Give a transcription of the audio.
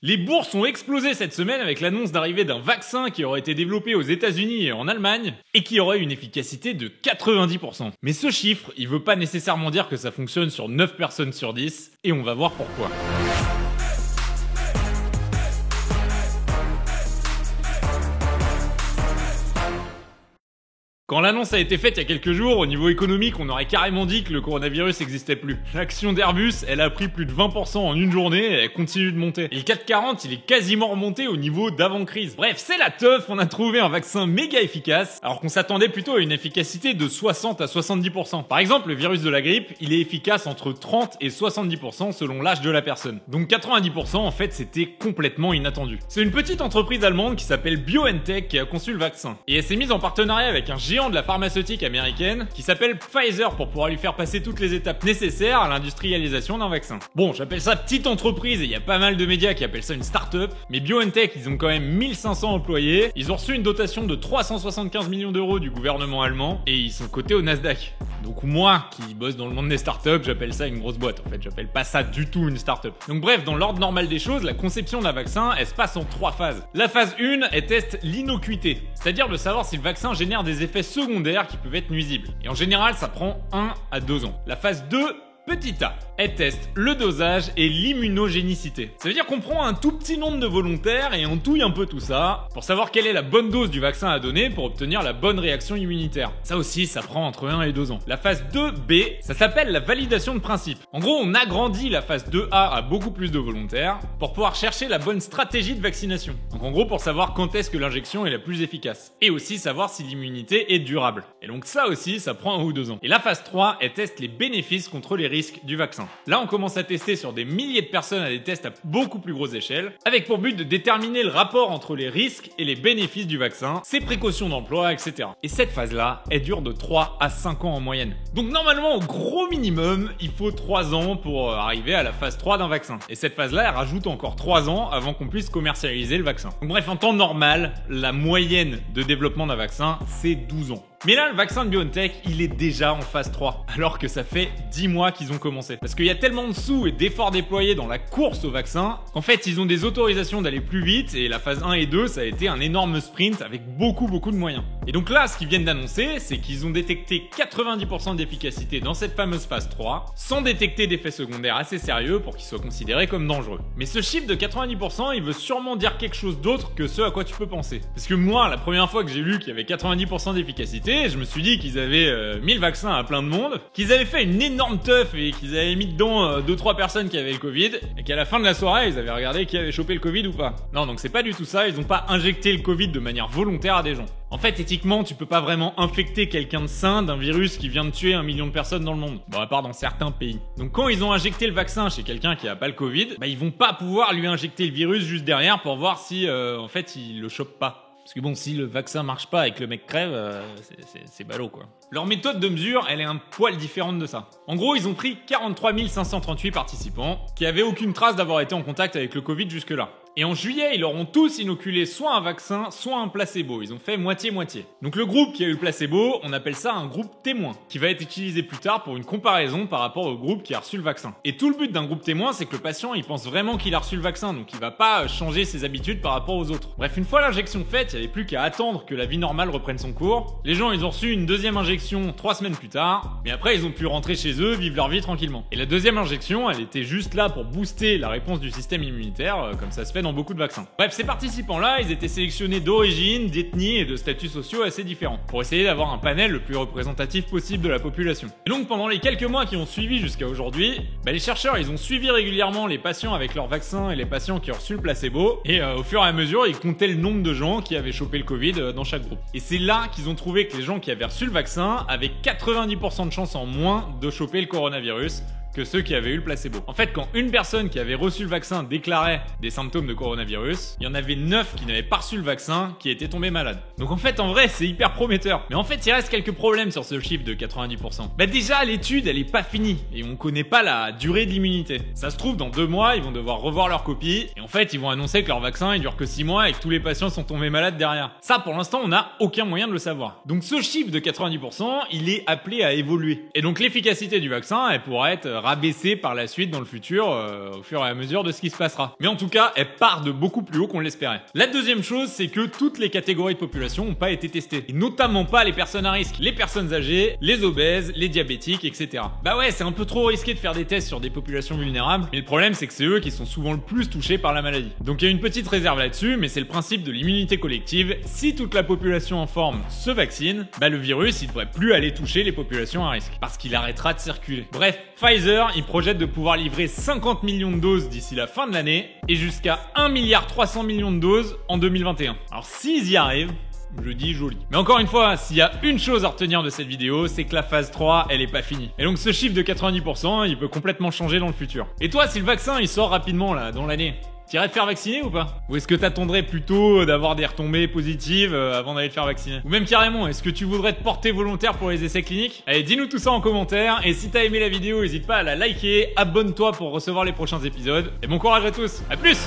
Les bourses ont explosé cette semaine avec l'annonce d'arrivée d'un vaccin qui aurait été développé aux États-Unis et en Allemagne et qui aurait une efficacité de 90%. Mais ce chiffre, il veut pas nécessairement dire que ça fonctionne sur 9 personnes sur 10 et on va voir pourquoi. Quand l'annonce a été faite il y a quelques jours, au niveau économique, on aurait carrément dit que le coronavirus n'existait plus. L'action d'Airbus, elle a pris plus de 20% en une journée et elle continue de monter. Et le CAC 40, il est quasiment remonté au niveau d'avant-crise. Bref, c'est la teuf, on a trouvé un vaccin méga efficace, alors qu'on s'attendait plutôt à une efficacité de 60 à 70%. Par exemple, le virus de la grippe, il est efficace entre 30 et 70% selon l'âge de la personne. Donc 90%, en fait, c'était complètement inattendu. C'est une petite entreprise allemande qui s'appelle BioNTech qui a conçu le vaccin. Et elle s'est mise en partenariat avec un géant de la pharmaceutique américaine qui s'appelle Pfizer pour pouvoir lui faire passer toutes les étapes nécessaires à l'industrialisation d'un vaccin. Bon, j'appelle ça petite entreprise et il y a pas mal de médias qui appellent ça une start-up, mais BioNTech, ils ont quand même 1500 employés, ils ont reçu une dotation de 375 millions d'euros du gouvernement allemand et ils sont cotés au Nasdaq. Donc moi, qui bosse dans le monde des startups, j'appelle ça une grosse boîte. En fait, j'appelle pas ça du tout une startup. Donc bref, dans l'ordre normal des choses, la conception d'un vaccin, elle se passe en 3 phases. La phase 1, elle teste l'innocuité, c'est-à-dire de savoir si le vaccin génère des effets secondaires qui peuvent être nuisibles. Et en général, ça prend 1 à 2 ans. La phase 2, petit A, elle teste le dosage et l'immunogénicité. Ça veut dire qu'on prend un tout petit nombre de volontaires et on touille un peu tout ça pour savoir quelle est la bonne dose du vaccin à donner pour obtenir la bonne réaction immunitaire. Ça aussi, ça prend entre 1 et 2 ans. La phase 2B, ça s'appelle la validation de principe. En gros, on agrandit la phase 2A à beaucoup plus de volontaires pour pouvoir chercher la bonne stratégie de vaccination. Donc en gros, pour savoir quand est-ce que l'injection est la plus efficace. Et aussi savoir si l'immunité est durable. Et donc ça aussi, ça prend 1 ou 2 ans. Et la phase 3, elle teste les bénéfices contre les risques du vaccin. Là, on commence à tester sur des milliers de personnes à des tests à beaucoup plus grosse échelle, avec pour but de déterminer le rapport entre les risques et les bénéfices du vaccin, ses précautions d'emploi, etc. Et cette phase-là, elle dure de 3 à 5 ans en moyenne. Donc normalement, au gros minimum, il faut 3 ans pour arriver à la phase 3 d'un vaccin. Et cette phase-là, elle rajoute encore 3 ans avant qu'on puisse commercialiser le vaccin. Donc bref, en temps normal, la moyenne de développement d'un vaccin, c'est 12 ans. Mais là, le vaccin de BioNTech, il est déjà en phase 3, alors que ça fait 10 mois qu'ils ont commencé. Parce qu'il y a tellement de sous et d'efforts déployés dans la course au vaccin, qu'en fait, ils ont des autorisations d'aller plus vite, et la phase 1 et 2, ça a été un énorme sprint avec beaucoup de moyens. Et donc là, ce qu'ils viennent d'annoncer, c'est qu'ils ont détecté 90% d'efficacité dans cette fameuse phase 3, sans détecter d'effets secondaires assez sérieux pour qu'ils soient considérés comme dangereux. Mais ce chiffre de 90%, il veut sûrement dire quelque chose d'autre que ce à quoi tu peux penser. Parce que moi, la première fois que j'ai lu qu'il y avait 90% d'efficacité, je me suis dit qu'ils avaient 1000 vaccins à plein de monde, qu'ils avaient fait une énorme teuf et qu'ils avaient mis dedans 2-3 personnes qui avaient le Covid, et qu'à la fin de la soirée, ils avaient regardé qui avait chopé le Covid ou pas. Non, donc c'est pas du tout ça, ils ont pas injecté le Covid de manière volontaire à des gens. En fait, éthiquement, tu peux pas vraiment infecter quelqu'un de sain d'un virus qui vient de tuer 1 million de personnes dans le monde. Bon, à part dans certains pays. Donc quand ils ont injecté le vaccin chez quelqu'un qui a pas le Covid, ils vont pas pouvoir lui injecter le virus juste derrière pour voir si, en fait, il le chope pas. Parce que bon, si le vaccin marche pas et que le mec crève, c'est ballot quoi. Leur méthode de mesure, elle est un poil différente de ça. En gros, ils ont pris 43 538 participants qui avaient aucune trace d'avoir été en contact avec le Covid jusque-là. Et en juillet, ils leur ont tous inoculé soit un vaccin, soit un placebo. Ils ont fait moitié-moitié. Donc le groupe qui a eu le placebo, on appelle ça un groupe témoin, qui va être utilisé plus tard pour une comparaison par rapport au groupe qui a reçu le vaccin. Et tout le but d'un groupe témoin, c'est que le patient, il pense vraiment qu'il a reçu le vaccin, donc il va pas changer ses habitudes par rapport aux autres. Bref, une fois l'injection faite, il n'y avait plus qu'à attendre que la vie normale reprenne son cours. Les gens, ils ont reçu une deuxième injection 3 semaines plus tard, mais après, ils ont pu rentrer chez eux, vivre leur vie tranquillement. Et la deuxième injection, elle était juste là pour booster la réponse du système immunitaire, comme ça se fait dans beaucoup de vaccins. Bref, ces participants-là, ils étaient sélectionnés d'origine, d'ethnie et de statuts sociaux assez différents, pour essayer d'avoir un panel le plus représentatif possible de la population. Et donc, pendant les quelques mois qui ont suivi jusqu'à aujourd'hui, les chercheurs, ils ont suivi régulièrement les patients avec leur vaccin et les patients qui ont reçu le placebo, et au fur et à mesure, ils comptaient le nombre de gens qui avaient chopé le Covid dans chaque groupe. Et c'est là qu'ils ont trouvé que les gens qui avaient reçu le vaccin avaient 90% de chance en moins de choper le coronavirus que ceux qui avaient eu le placebo. En fait, quand une personne qui avait reçu le vaccin déclarait des symptômes de coronavirus, il y en avait 9 qui n'avaient pas reçu le vaccin qui étaient tombés malades. Donc en fait, en vrai, c'est hyper prometteur. Mais en fait, il reste quelques problèmes sur ce chiffre de 90%. Déjà, l'étude, elle est pas finie et on connaît pas la durée de l'immunité. Ça se trouve, dans 2 mois, ils vont devoir revoir leur copie et en fait, ils vont annoncer que leur vaccin, il dure que 6 mois et que tous les patients sont tombés malades derrière. Ça, pour l'instant, on n'a aucun moyen de le savoir. Donc ce chiffre de 90%, il est appelé à évoluer. Et donc l'efficacité du vaccin, elle pourra être rabaisser par la suite dans le futur, au fur et à mesure de ce qui se passera. Mais en tout cas, elle part de beaucoup plus haut qu'on l'espérait. La deuxième chose, c'est que toutes les catégories de population n'ont pas été testées. Et notamment pas les personnes à risque, les personnes âgées, les obèses, les diabétiques, etc. Bah ouais, c'est un peu trop risqué de faire des tests sur des populations vulnérables, mais le problème c'est que c'est eux qui sont souvent le plus touchés par la maladie. Donc il y a une petite réserve là-dessus, mais c'est le principe de l'immunité collective. Si toute la population en forme se vaccine, bah le virus il devrait plus aller toucher les populations à risque, parce qu'il arrêtera de circuler. Bref, Pfizer, il projette de pouvoir livrer 50 millions de doses d'ici la fin de l'année, et jusqu'à 1,3 milliard de doses en 2021. Alors s'ils y arrivent, je dis joli. Mais encore une fois, s'il y a une chose à retenir de cette vidéo, c'est que la phase 3, elle est pas finie. Et donc ce chiffre de 90%, il peut complètement changer dans le futur. Et toi, si le vaccin il sort rapidement là, dans l'année, t'irais te faire vacciner ou pas? Ou est-ce que t'attendrais plutôt d'avoir des retombées positives avant d'aller te faire vacciner? Ou même carrément, est-ce que tu voudrais te porter volontaire pour les essais cliniques? Allez, dis-nous tout ça en commentaire, et si t'as aimé la vidéo, n'hésite pas à la liker, abonne-toi pour recevoir les prochains épisodes, et bon courage à tous, à plus!